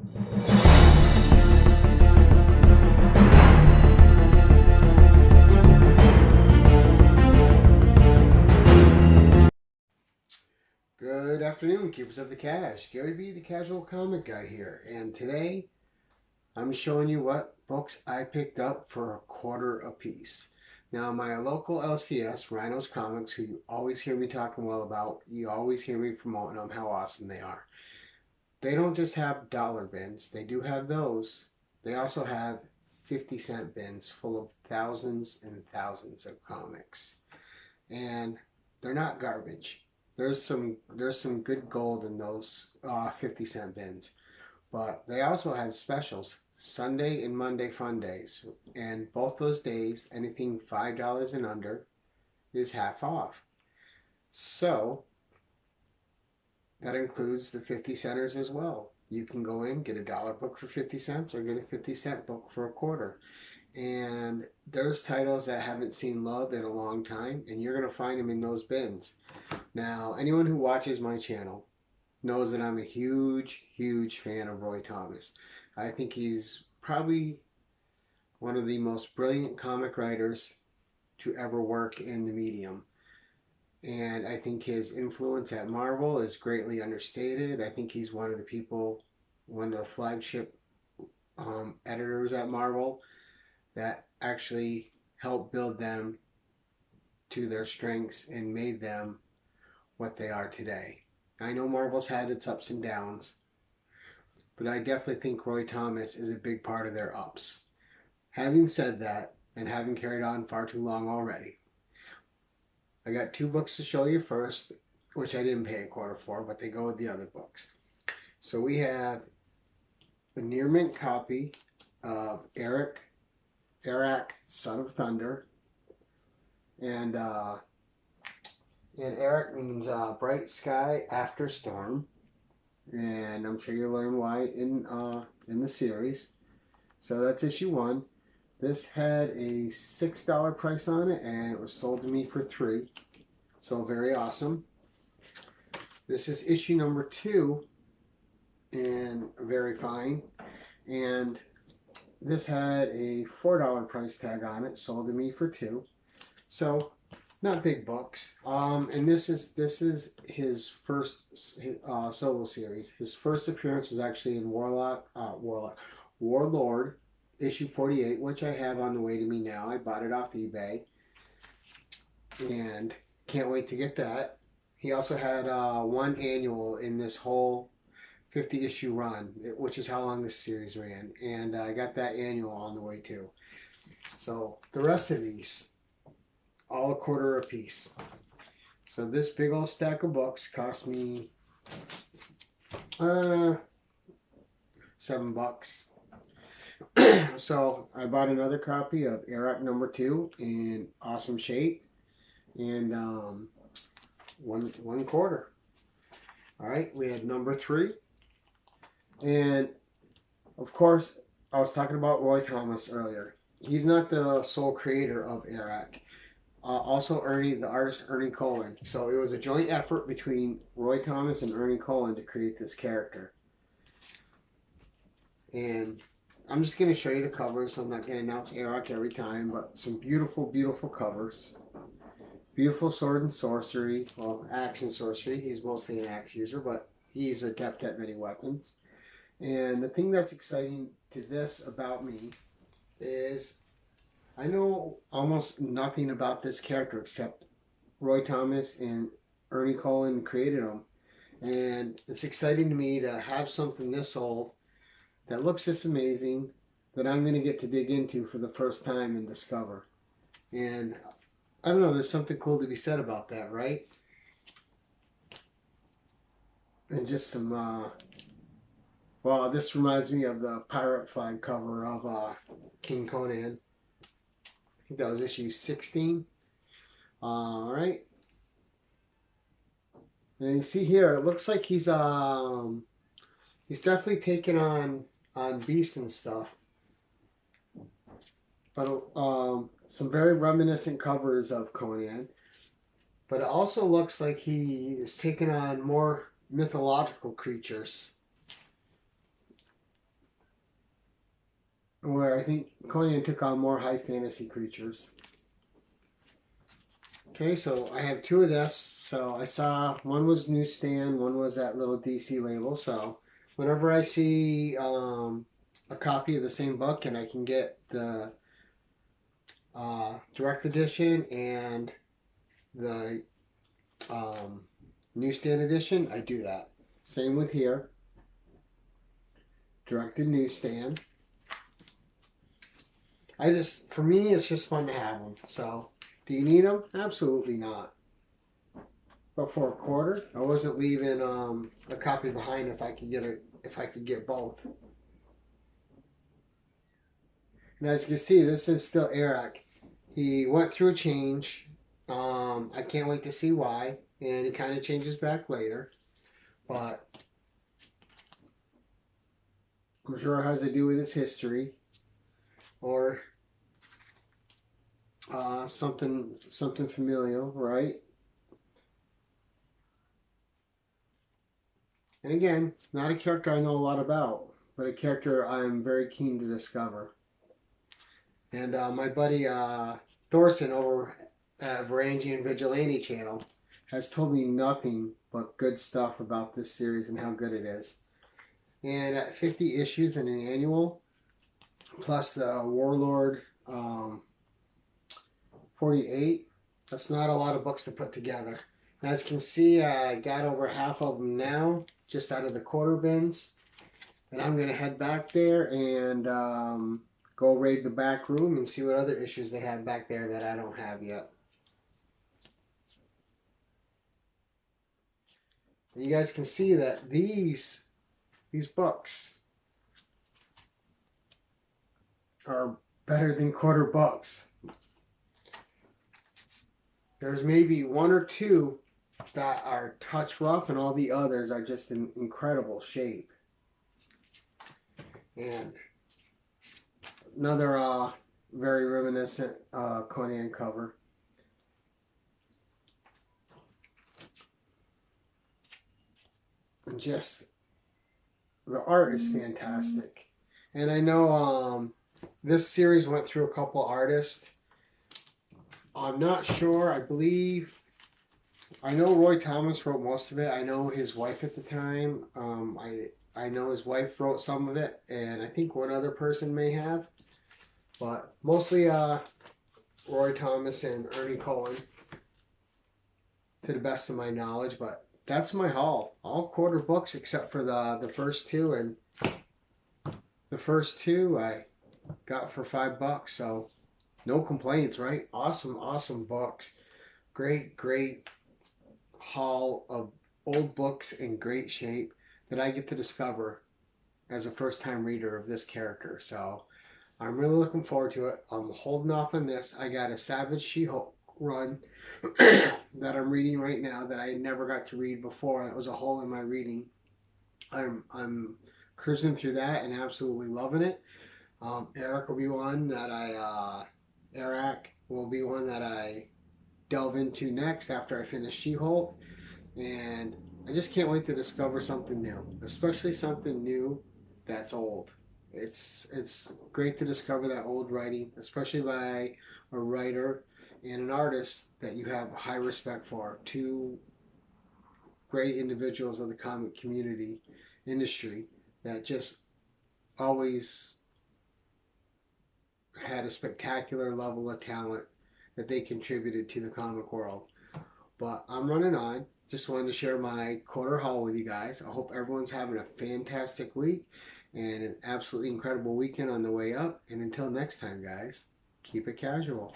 Good afternoon, keepers of the cash. Gary B, the casual comic guy here, and today I'm showing you what books I picked up for a quarter a piece. Now, my local LCS, Rhino's Comics, who you always hear me talking well about, you always hear me promoting them, how awesome they are. They don't just have dollar bins, they do have those. They also have 50-cent bins full of thousands and thousands of comics. And they're not garbage. There's some good gold in those 50-cent bins, but they also have specials, Sunday and Monday fun days, and both those days anything $5 and under is half off. So that includes the 50 centers as well. You can go in, get a dollar book for 50 cents or get a 50-cent book for a quarter. And there's titles that haven't seen love in a long time, and you're going to find them in those bins. Now, anyone who watches my channel knows that I'm a huge, huge fan of Roy Thomas. I think he's probably one of the most brilliant comic writers to ever work in the medium. And I think his influence at Marvel is greatly understated. I think he's one of the flagship editors at Marvel that actually helped build them to their strengths and made them what they are today. I know Marvel's had its ups and downs, but I definitely think Roy Thomas is a big part of their ups. Having said that, and having carried on far too long already, I got two books to show you first, which I didn't pay a quarter for, but they go with the other books. So we have the near mint copy of Eric, Son of Thunder, and Eric means bright sky after storm, and I'm sure you'll learn why in the series. So that's issue 1. This had a $6 price on it, and it was sold to me for $3. So very awesome. This is issue number 2, and very fine. And this had a $4 price tag on it, sold to me for $2. So not big books. And this is his first solo series. His first appearance was actually in Warlord, issue 48, which I have on the way to me now. I bought it off eBay, and can't wait to get that. He also had one annual in this whole 50 issue run, which is how long this series ran, and I got that annual on the way too. So the rest of these, all a quarter a piece. So this big old stack of books cost me $7. So I bought another copy of Eric number 2 in awesome shape, and one quarter. All right, we had number 3. And of course, I was talking about Roy Thomas earlier. He's not the sole creator of Eric. Also, the artist Ernie Cohen. So it was a joint effort between Roy Thomas and Ernie Cohen to create this character. And I'm just going to show you the covers. I'm not going to announce Eric every time, but some beautiful, beautiful covers. Beautiful sword and sorcery. Well, axe and sorcery. He's mostly an axe user, but he's adept at many weapons. And the thing that's exciting to this about me is I know almost nothing about this character except Roy Thomas and Ernie Cohen created him. And it's exciting to me to have something this old that looks this amazing that I'm going to get to dig into for the first time and discover. And I don't know, there's something cool to be said about that, right? And just some, well, this reminds me of the pirate flag cover of King Conan. I think that was issue 16. All right. And you see here, it looks like he's definitely taken on beasts and stuff. But some very reminiscent covers of Conan. But it also looks like he is taking on more mythological creatures. where I think Conan took on more high fantasy creatures. Okay, so I have two of this. So I saw one was newsstand, one was that little DC label. So whenever I see a copy of the same book and I can get the direct edition and the newsstand edition, I do that. Same with here. Directed newsstand. For me, it's just fun to have them. So, do you need them? Absolutely not. But for a quarter, I wasn't leaving a copy behind if I could get both. And as you can see, this is still Eric. He went through a change. I can't wait to see why, and he kind of changes back later. But I'm sure it has to do with his history, or something familial, right? And again, not a character I know a lot about, but a character I'm very keen to discover. And my buddy Thorson over at Varangian Vigilante channel has told me nothing but good stuff about this series and how good it is. And at 50 issues in an annual, plus the Warlord 48, that's not a lot of books to put together. As you can see, I got over half of them now, just out of the quarter bins. And I'm going to head back there and go raid the back room and see what other issues they have back there that I don't have yet. You guys can see that these books are better than quarter books. There's maybe one or two that are touch rough, and all the others are just in incredible shape. And another very reminiscent Conan cover. And just the art is fantastic. And I know this series went through a couple artists. I'm not sure. I know Roy Thomas wrote most of it. I know his wife at the time. I know his wife wrote some of it, and I think one other person may have. But mostly Roy Thomas and Ernie Cohen, to the best of my knowledge. But that's my haul. All quarter books except for the first two, and the first two I got for $5, so no complaints, right? Awesome books. Great haul of old books in great shape that I get to discover as a first-time reader of this character. So I'm really looking forward to it. I'm holding off on this. I got a Savage She-Hulk run that I'm reading right now that I never got to read before. That was a hole in my reading. I'm cruising through that and absolutely loving it. Eric will be one that Eric will be one that I delve into next after I finish She-Hulk. And I just can't wait to discover something new, especially something new that's old. It's great to discover that old writing, especially by a writer and an artist that you have high respect for. Two great individuals of the comic community industry that just always had a spectacular level of talent that they contributed to the comic world. But I'm running on. Just wanted to share my quarter haul with you guys. I hope everyone's having a fantastic week and an absolutely incredible weekend on the way up. And until next time, guys, keep it casual.